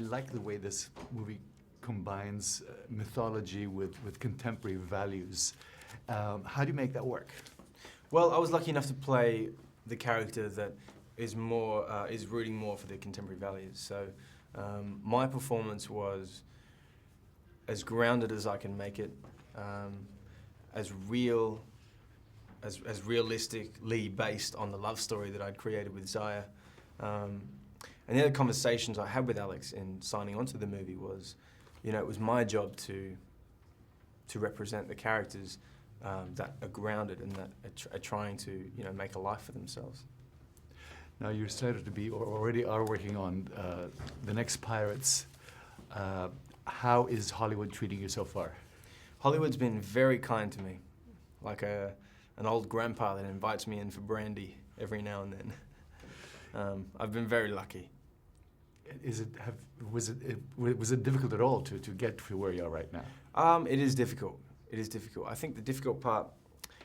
like the way this movie combines mythology with contemporary values. How do you make that work? Well, I was lucky enough to play the character that is rooting more for the contemporary values. So my performance was as grounded as I can make it, as realistically based on the love story that I'd created with Zaya. And the other conversations I had with Alex in signing onto the movie was, it was my job to represent the characters that are grounded and that are trying to, make a life for themselves. Now you're started to be, or already are working on the next Pirates. How is Hollywood treating you so far? Hollywood's been very kind to me, like an old grandpa that invites me in for brandy every now and then. I've been very lucky. Was it difficult at all to get to where you are right now? It is difficult. It is difficult. I think the difficult part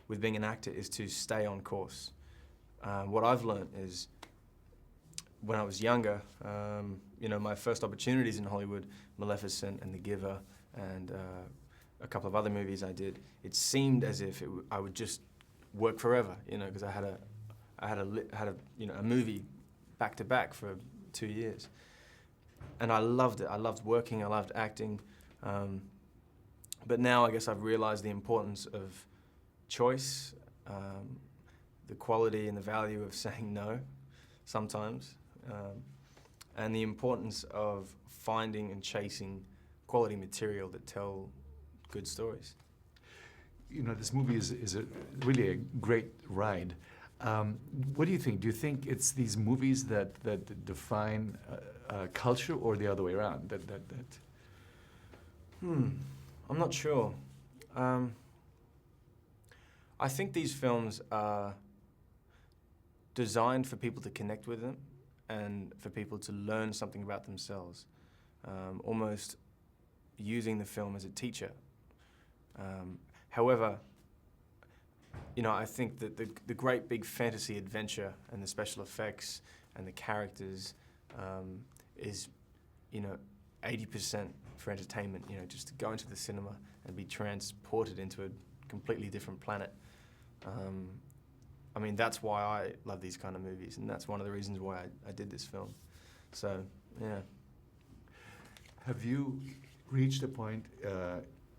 with being an actor is to stay on course. What I've learned is, when I was younger, my first opportunities in Hollywood, Maleficent and The Giver, and a couple of other movies I did, it seemed as if I would just work forever, because I had a movie back to back for 2 years, and I loved it. I loved working. I loved acting, but now I guess I've realized the importance of choice, the quality and the value of saying no sometimes, and the importance of finding and chasing quality material that tell good stories. This movie is really a great ride. What do you think? Do you think it's these movies that define culture, or the other way around? I'm not sure. I think these films are designed for people to connect with them and for people to learn something about themselves, almost using the film as a teacher. However, I think that the great big fantasy adventure and the special effects and the characters is, 80% for entertainment, just to go into the cinema and be transported into a completely different planet. That's why I love these kind of movies, and that's one of the reasons why I did this film. So, yeah. Have you reached a point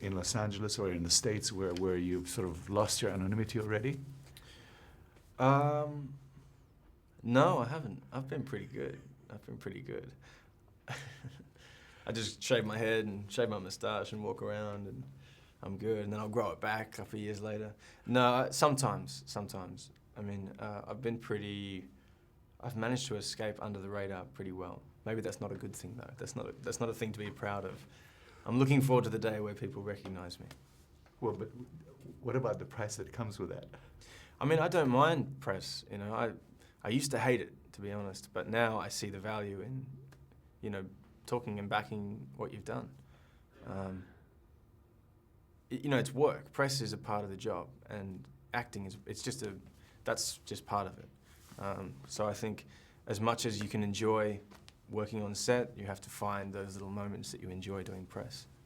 in Los Angeles or in the States where you've sort of lost your anonymity already? No, I haven't. I've been pretty good. I just shave my head and shave my moustache and walk around, and I'm good. And then I'll grow it back a couple of years later. No, sometimes. I've managed to escape under the radar pretty well. Maybe that's not a good thing, though. That's not a thing to be proud of. I'm looking forward to the day where people recognize me. Well, but what about the price that comes with that? I don't mind press. I used to hate it, to be honest, but now I see the value in, talking and backing what you've done. It's work. Press is a part of the job, and acting that's just part of it. So I think as much as you can enjoy working on set, you have to find those little moments that you enjoy doing press.